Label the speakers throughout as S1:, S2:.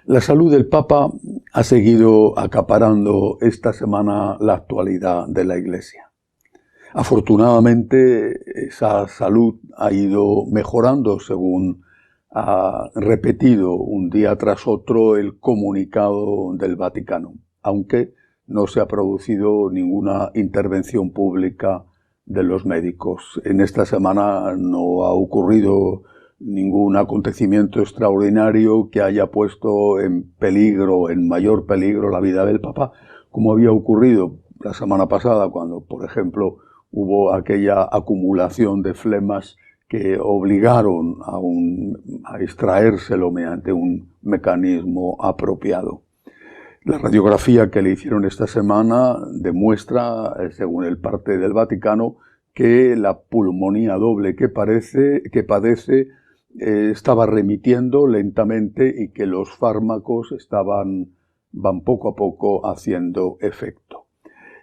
S1: La salud del Papa ha seguido acaparando esta semana la actualidad de la Iglesia. Afortunadamente, esa salud ha ido mejorando según ha repetido un día tras otro el comunicado del Vaticano, aunque no se ha producido ninguna intervención pública de los médicos. En esta semana no ha ocurrido ningún acontecimiento extraordinario que haya puesto en peligro, en mayor peligro, la vida del Papa, como había ocurrido la semana pasada, cuando, por ejemplo, hubo aquella acumulación de flemas que obligaron a extraérselo mediante un mecanismo apropiado. La radiografía que le hicieron esta semana demuestra, según el parte del Vaticano, que la pulmonía doble que padece estaba remitiendo lentamente y que los fármacos van poco a poco haciendo efecto.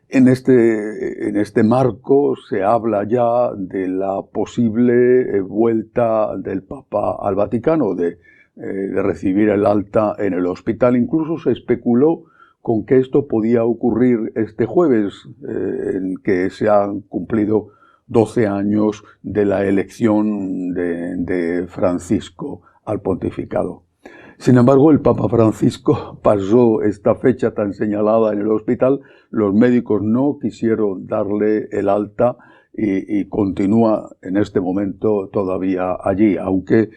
S1: En este marco se habla ya de la posible vuelta del Papa al Vaticano, de recibir el alta en el hospital. Incluso se especuló con que esto podía ocurrir este jueves, en que se han cumplido 12 años de la elección de Francisco al pontificado. Sin embargo, el Papa Francisco pasó esta fecha tan señalada en el hospital, los médicos no quisieron darle el alta y continúa en este momento todavía allí, aunque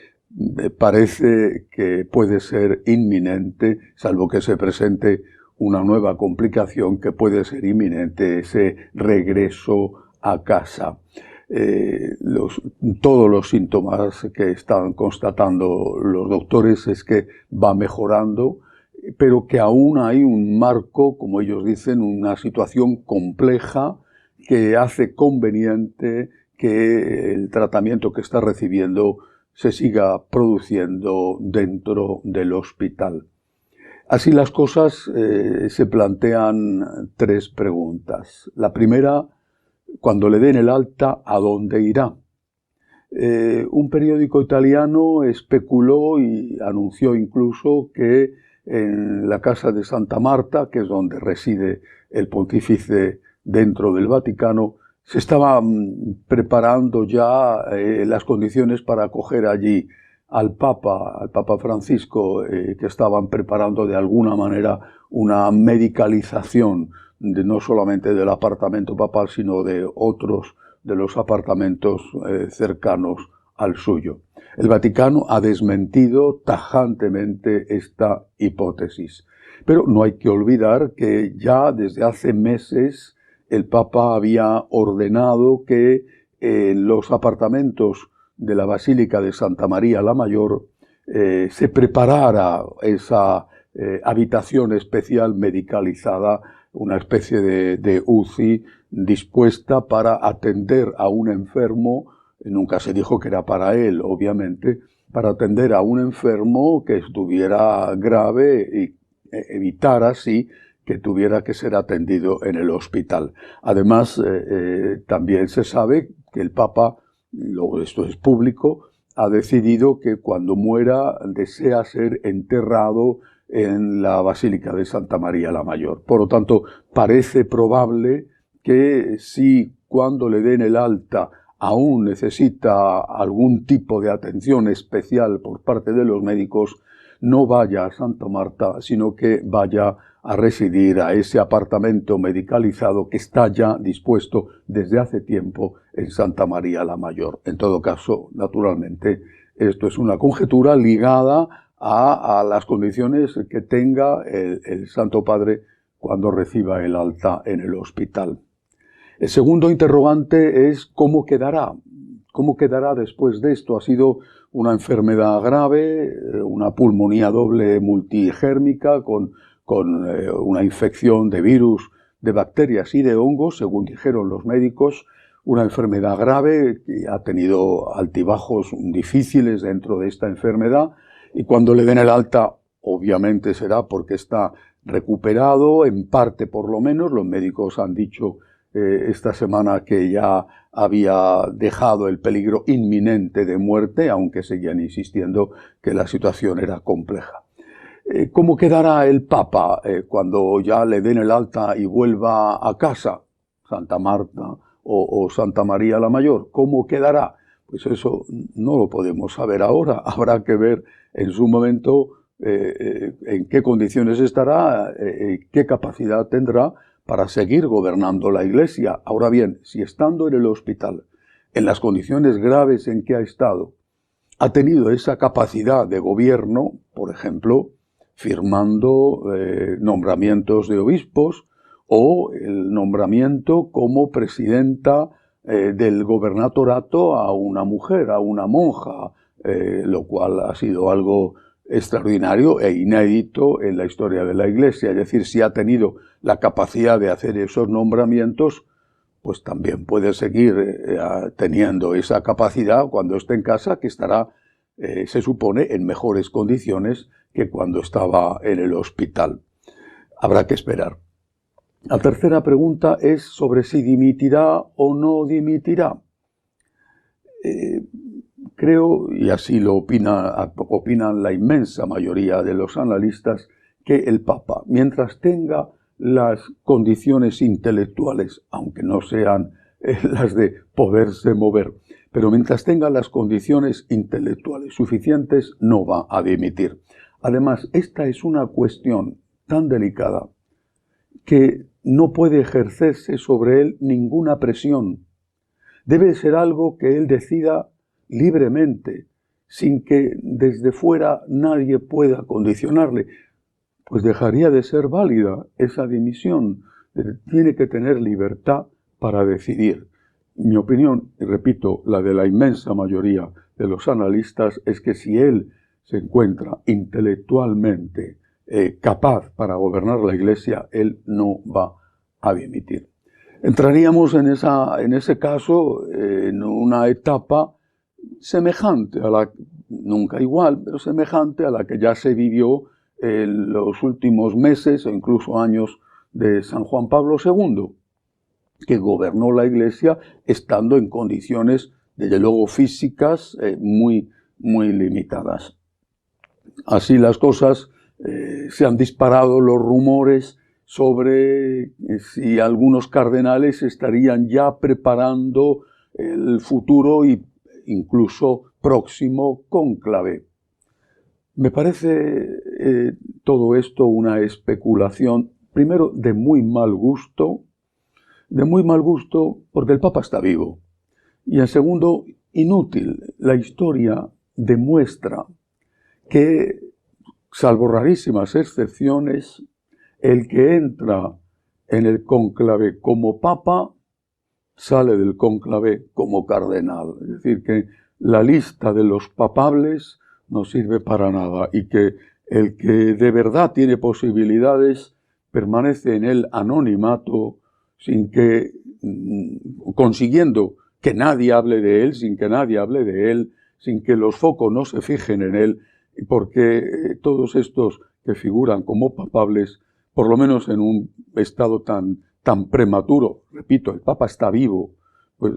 S1: parece que puede ser inminente, salvo que se presente una nueva complicación, que puede ser inminente ese regreso a casa. Todos los síntomas que están constatando los doctores es que va mejorando, pero que aún hay un marco, como ellos dicen, una situación compleja que hace conveniente que el tratamiento que está recibiendo se siga produciendo dentro del hospital. Así las cosas, se plantean tres preguntas. La primera: cuando le den el alta, ¿a dónde irá? Un periódico italiano especuló y anunció incluso que en la casa de Santa Marta, que es donde reside el pontífice dentro del Vaticano, se estaban preparando ya las condiciones para acoger allí al Papa Francisco, que estaban preparando de alguna manera una medicalización no solamente del apartamento papal, sino de otros de los apartamentos cercanos al suyo. El Vaticano ha desmentido tajantemente esta hipótesis. Pero no hay que olvidar que ya desde hace meses el Papa había ordenado que los apartamentos de la Basílica de Santa María la Mayor se preparara esa habitación especial medicalizada, una especie de UCI dispuesta para atender a un enfermo. Nunca se dijo que era para él, obviamente, para atender a un enfermo que estuviera grave y evitar así que tuviera que ser atendido en el hospital. Además, también se sabe que el Papa, esto es público, ha decidido que cuando muera desea ser enterrado en la Basílica de Santa María la Mayor. Por lo tanto, parece probable que si cuando le den el alta aún necesita algún tipo de atención especial por parte de los médicos, no vaya a Santa Marta, sino que vaya a residir a ese apartamento medicalizado que está ya dispuesto desde hace tiempo en Santa María la Mayor. En todo caso, naturalmente, esto es una conjetura ligada a las condiciones que tenga el Santo Padre cuando reciba el alta en el hospital. El segundo interrogante es ¿cómo quedará? ¿Cómo quedará después de esto? Ha sido una enfermedad grave, una pulmonía doble multigérmica con una infección de virus, de bacterias y de hongos, según dijeron los médicos, una enfermedad grave que ha tenido altibajos difíciles dentro de esta enfermedad, y cuando le den el alta, obviamente será porque está recuperado, en parte por lo menos. Los médicos han dicho esta semana que ya había dejado el peligro inminente de muerte, aunque seguían insistiendo que la situación era compleja. ¿Cómo quedará el Papa cuando ya le den el alta y vuelva a casa? Santa Marta o Santa María la Mayor. ¿Cómo quedará? Pues eso no lo podemos saber ahora. Habrá que ver en su momento en qué condiciones estará, qué capacidad tendrá para seguir gobernando la Iglesia. Ahora bien, si estando en el hospital, en las condiciones graves en que ha estado, ha tenido esa capacidad de gobierno, por ejemplo, firmando nombramientos de obispos o el nombramiento como presidenta del gobernatorato a una mujer, a una monja, lo cual ha sido algo extraordinario e inédito en la historia de la Iglesia. Es decir, si ha tenido la capacidad de hacer esos nombramientos, pues también puede seguir teniendo esa capacidad cuando esté en casa, que estará, se supone, en mejores condiciones que cuando estaba en el hospital. Habrá que esperar. La tercera pregunta es sobre si dimitirá o no dimitirá. Creo, y así lo opinan la inmensa mayoría de los analistas, que el Papa, mientras tenga las condiciones intelectuales, aunque no sean las de poderse mover, pero mientras tenga las condiciones intelectuales suficientes, no va a dimitir. Además, esta es una cuestión tan delicada que no puede ejercerse sobre él ninguna presión. Debe ser algo que él decida libremente, sin que desde fuera nadie pueda condicionarle. Pues dejaría de ser válida esa dimisión. Tiene que tener libertad para decidir. Mi opinión, y repito, la de la inmensa mayoría de los analistas, es que si él se encuentra intelectualmente capaz para gobernar la Iglesia, él no va a dimitir. Entraríamos en ese caso en una etapa semejante a la, nunca igual, pero semejante a la que ya se vivió en los últimos meses o incluso años de San Juan Pablo II, que gobernó la Iglesia estando en condiciones, desde luego, físicas muy limitadas. Así las cosas, se han disparado los rumores sobre si algunos cardenales estarían ya preparando el futuro e incluso próximo cónclave. Me parece todo esto una especulación, primero, de muy mal gusto porque el Papa está vivo, y en segundo, inútil. La historia demuestra que, salvo rarísimas excepciones, el que entra en el cónclave como Papa sale del cónclave como cardenal. Es decir, que la lista de los papables no sirve para nada y que el que de verdad tiene posibilidades permanece en el anonimato sin que, consiguiendo que nadie hable de él, sin que los focos no se fijen en él, porque todos estos que figuran como papables, por lo menos en un estado tan prematuro, repito, el Papa está vivo, pues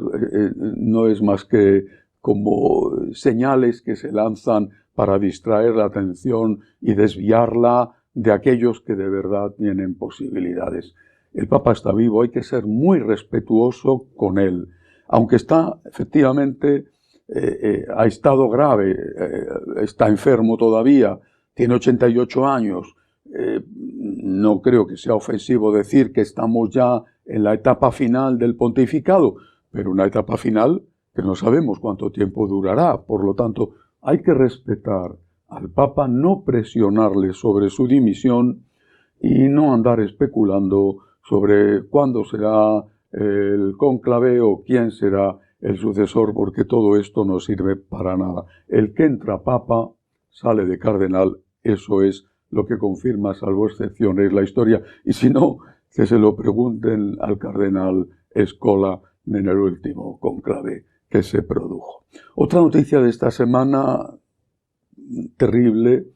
S1: no es más que como señales que se lanzan para distraer la atención y desviarla de aquellos que de verdad tienen posibilidades. El Papa está vivo, hay que ser muy respetuoso con él, aunque está efectivamente a estado grave, está enfermo todavía, tiene 88 años. No creo que sea ofensivo decir que estamos ya en la etapa final del pontificado, pero una etapa final que no sabemos cuánto tiempo durará. Por lo tanto, hay que respetar al Papa, no presionarle sobre su dimisión y no andar especulando sobre cuándo será el cónclave o quién será el sucesor, porque todo esto no sirve para nada. El que entra Papa sale de cardenal, eso es lo que confirma, salvo excepciones, la historia. Y si no, que se lo pregunten al cardenal Scola en el último cónclave que se produjo. Otra noticia de esta semana terrible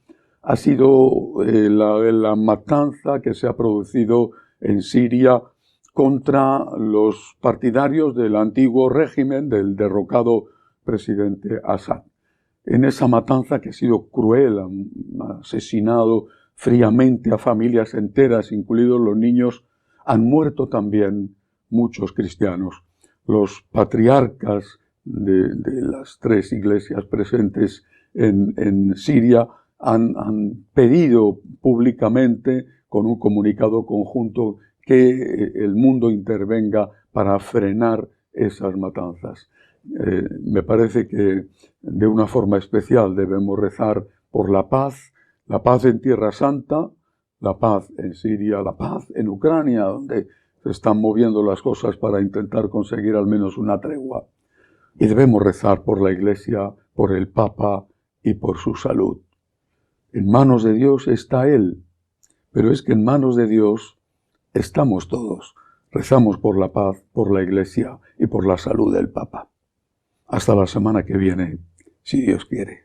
S1: ha sido la matanza que se ha producido en Siria contra los partidarios del antiguo régimen del derrocado presidente Assad. En esa matanza, que ha sido cruel, han asesinado fríamente a familias enteras, incluidos los niños, han muerto también muchos cristianos. Los patriarcas de las 3 iglesias presentes en Siria han pedido públicamente, con un comunicado conjunto, que el mundo intervenga para frenar esas matanzas. Me parece que de una forma especial debemos rezar por la paz en Tierra Santa, la paz en Siria, la paz en Ucrania, donde se están moviendo las cosas para intentar conseguir al menos una tregua. Y debemos rezar por la Iglesia, por el Papa y por su salud. En manos de Dios está Él, pero es que en manos de Dios estamos todos. Rezamos por la paz, por la Iglesia y por la salud del Papa. Hasta la semana que viene, si Dios quiere.